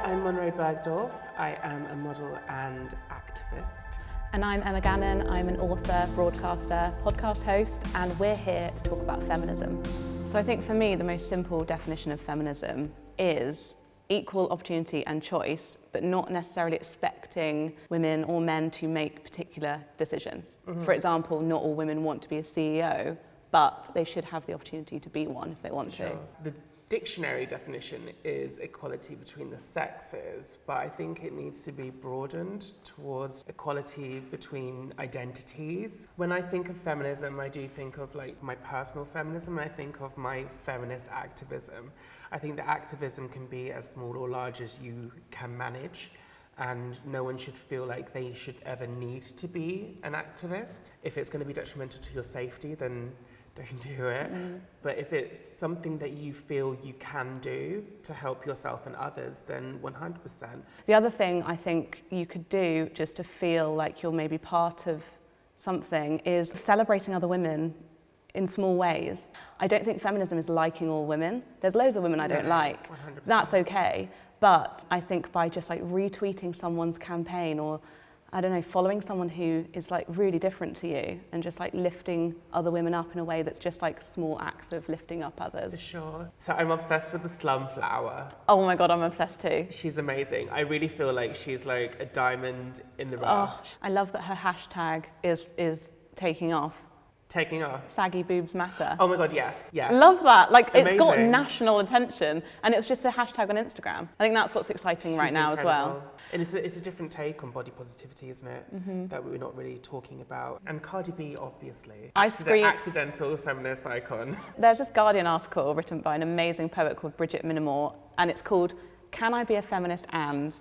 I'm Munroe Bergdorf. I am a model and activist. And I'm Emma Gannon. I'm an author, broadcaster, podcast host, and we're here to talk about feminism. So I think for me, the most simple definition of feminism is equal opportunity and choice, but not necessarily expecting women or men to make particular decisions. Mm-hmm. For example, not all women want to be a CEO, but they should have the opportunity to be one if they want to. The dictionary definition is equality between the sexes, but I think it needs to be broadened towards equality between identities. When I think of feminism, I do think of like my personal feminism, and I think of my feminist activism. I think that activism can be as small or large as you can manage, and no one should feel like they should ever need to be an activist. If it's going to be detrimental to your safety, then don't do it. But if it's something that you feel you can do to help yourself and others, then 100%. The other thing I think you could do just to feel like you're maybe part of something is celebrating other women in small ways. I don't think feminism is liking all women. There's loads of women I don't like. 100%. That's okay. But I think by just like retweeting someone's campaign or I don't know, following someone who is like really different to you and just like lifting other women up in a way that's just like small acts of lifting up others. For sure. So I'm obsessed with the slum flower. Oh my God, I'm obsessed too. She's amazing. I really feel like she's like a diamond in the rough. Oh, I love that her hashtag is taking off. Taking off. Saggy boobs matter. Oh my God, yes, yes. Love that. Like Amazing. It's got national attention and it's just a hashtag on Instagram. I think that's what's exciting right now as well. And it's a different take on body positivity, isn't it? Mm-hmm. That we're not really talking about. And Cardi B, obviously. Accidental feminist icon. There's this Guardian article written by an amazing poet called Bridget Minamore, and it's called, "Can I be a feminist and ...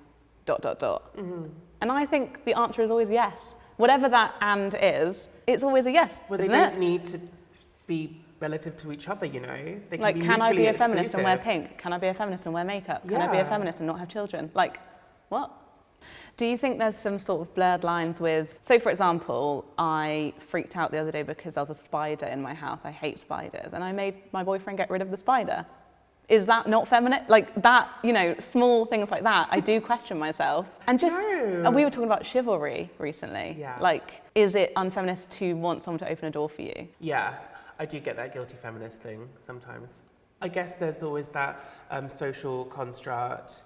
Mm-hmm. And I think the answer is always yes. Whatever that and is, it's always a yes. Well, they don't need to be relative to each other, you know? They can like, be can I be a exclusive. feminist and wear pink? Can I be a feminist and wear makeup? Can I be a feminist and not have children? Like, what? Do you think there's some sort of blurred lines with, so for example, I freaked out the other day because there was a spider in my house. I hate spiders. And I made my boyfriend get rid of the spider. Is that not feminist? Like that, you know, small things like that, I do question myself. And just, and we were talking about chivalry recently. Yeah. Like, is it unfeminist to want someone to open a door for you? Yeah, I do get that guilty feminist thing sometimes. I guess there's always that social construct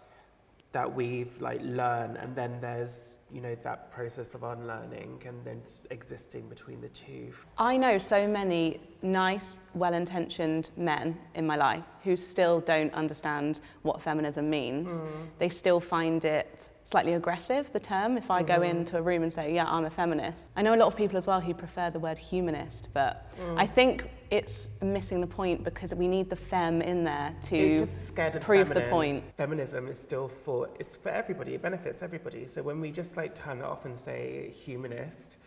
that we've like learned, and then there's, you know, that process of unlearning and then existing between the two. I know so many nice, well-intentioned men in my life who still don't understand what feminism means. They still find it slightly aggressive, the term, if I go into a room and say, yeah, I'm a feminist. I know a lot of people as well who prefer the word humanist, but I think it's missing the point because we need the femme in there to prove the point. Feminism is still it's for everybody, it benefits everybody. So when we just like turn it off and say humanist,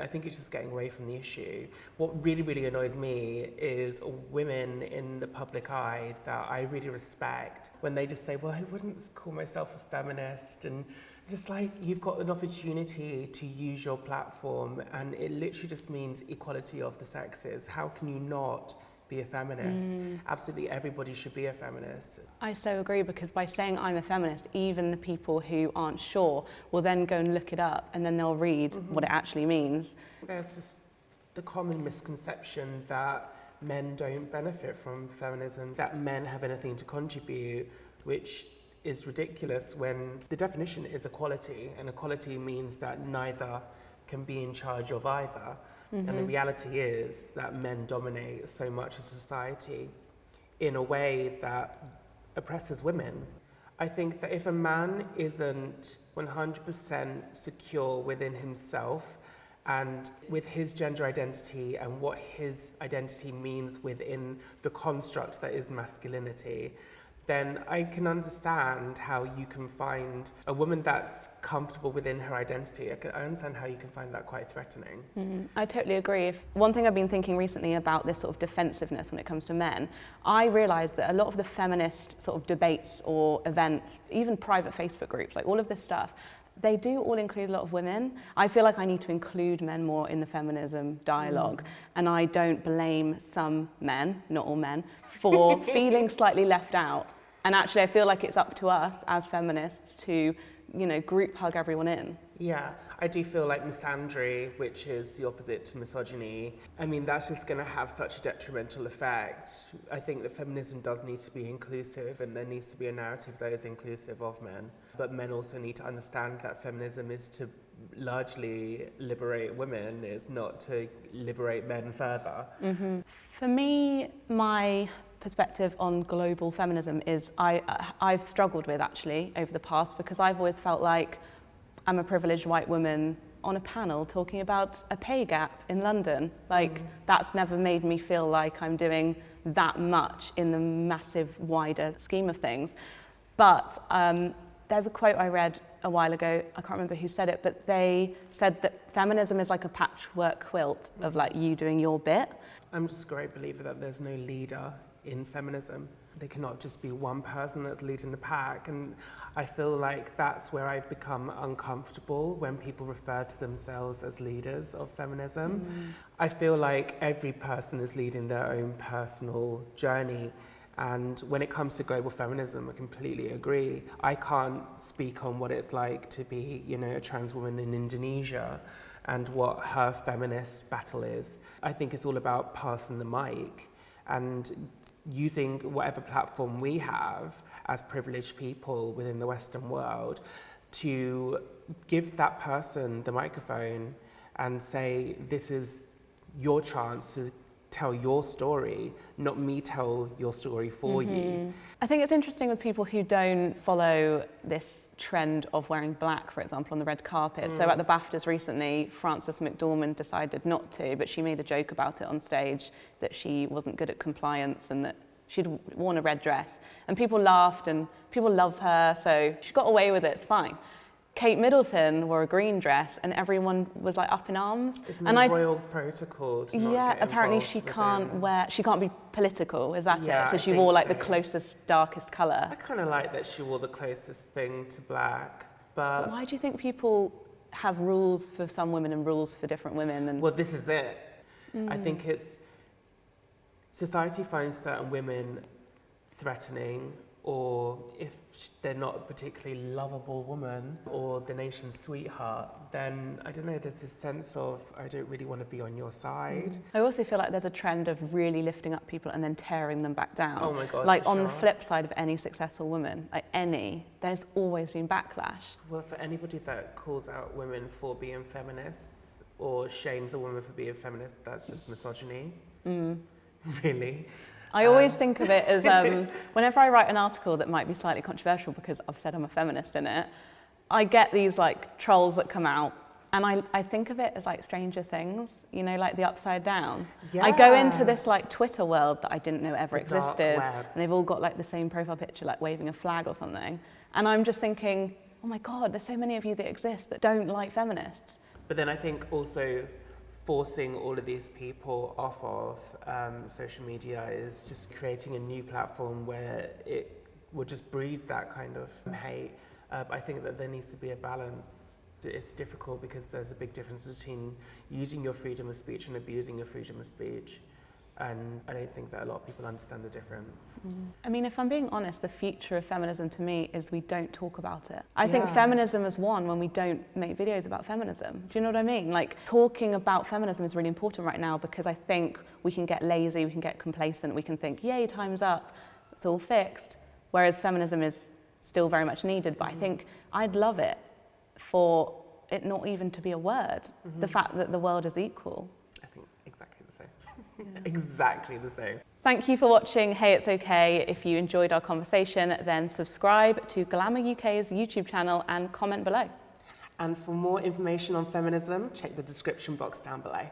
I think it's just getting away from the issue. What really, really annoys me is women in the public eye that I really respect when they just say, well, I wouldn't call myself a feminist, and just like, you've got an opportunity to use your platform and it literally just means equality of the sexes. How can you not be a feminist? Absolutely everybody should be a feminist. I so agree, because by saying I'm a feminist, even the people who aren't sure will then go and look it up and then they'll read what it actually means. There's just the common misconception that men don't benefit from feminism, that men have anything to contribute, which is ridiculous when the definition is equality, and equality means that neither can be in charge of either. And the reality is that men dominate so much of society in a way that oppresses women. I think that if a man isn't 100% secure within himself and with his gender identity and what his identity means within the construct that is masculinity, then I can understand how you can find a woman that's comfortable within her identity. I understand how you can find that quite threatening. I totally agree. One thing I've been thinking recently about this sort of defensiveness when it comes to men, I realised that a lot of the feminist sort of debates or events, even private Facebook groups, like all of this stuff, they do all include a lot of women. I feel like I need to include men more in the feminism dialogue, and I don't blame some men, not all men, for feeling slightly left out. And actually, I feel like it's up to us as feminists to, you know, group hug everyone in. Yeah, I do feel like misandry, which is the opposite to misogyny, I mean, that's just going to have such a detrimental effect. I think that feminism does need to be inclusive, and there needs to be a narrative that is inclusive of men. But men also need to understand that feminism is to largely liberate women, it's not to liberate men further. Mm-hmm. For me, my perspective on global feminism is I've struggled with actually over the past, because I've always felt like I'm a privileged white woman on a panel talking about a pay gap in London. Like, that's never made me feel like I'm doing that much in the massive wider scheme of things. But there's a quote I read a while ago, I can't remember who said it, but they said that feminism is like a patchwork quilt of like you doing your bit. I'm just a great believer that there's no leader in feminism. There cannot just be one person that's leading the pack, and I feel like that's where I become uncomfortable when people refer to themselves as leaders of feminism. I feel like every person is leading their own personal journey, and when it comes to global feminism, I completely agree. I can't speak on what it's like to be, you know, a trans woman in Indonesia and what her feminist battle is. I think it's all about passing the mic and using whatever platform we have as privileged people within the Western world to give that person the microphone and say, this is your chance to tell your story, not me tell your story for you. I think it's interesting with people who don't follow this trend of wearing black, for example, on the red carpet. So at the BAFTAs recently, Frances McDormand decided not to, but she made a joke about it on stage, that she wasn't good at compliance and that she'd worn a red dress. And people laughed, and people love her, so she got away with it, it's fine. Kate Middleton wore a green dress and everyone was like up in arms. Isn't it royal protocol to not get apparently involved she can't be political, is that Yeah, it? So I she think wore like so. the closest, darkest colour. I kind of like that she wore the closest thing to black, but Why do you think people have rules for some women and rules for different women? And well, this is it. I think it's society finds certain women threatening, or if they're not a particularly lovable woman or the nation's sweetheart, then I don't know, there's this sense of I don't really want to be on your side. I also feel like there's a trend of really lifting up people and then tearing them back down. Oh my God, like for on the sure. flip side of any successful woman, like any, there's always been backlash. Well, for anybody that calls out women for being feminists or shames a woman for being feminist, that's just misogyny. Really. I always think of it as, whenever I write an article that might be slightly controversial because I've said I'm a feminist in it, I get these like trolls that come out, and I think of it as like Stranger Things, you know, like the Upside Down. I go into this like Twitter world that I didn't know ever The dark existed, web. and they've all got like the same profile picture, like waving a flag or something. And I'm just thinking, oh my God, there's so many of you that exist that don't like feminists. But then I think also forcing all of these people off of social media is just creating a new platform where it will just breed that kind of hate. I think that there needs to be a balance. It's difficult because there's a big difference between using your freedom of speech and abusing your freedom of speech. And I don't think that a lot of people understand the difference. I mean, if I'm being honest, the future of feminism to me is we don't talk about it. I think feminism has won when we don't make videos about feminism. Do you know what I mean? Like, talking about feminism is really important right now because I think we can get lazy, we can get complacent, we can think, yay, time's up, it's all fixed. Whereas feminism is still very much needed, but I think I'd love it for it not even to be a word. The fact that the world is equal. I think exactly the same. Exactly the same. Thank you for watching Hey It's Okay. If you enjoyed our conversation, then subscribe to Glamour UK's YouTube channel and comment below. And for more information on feminism, check the description box down below.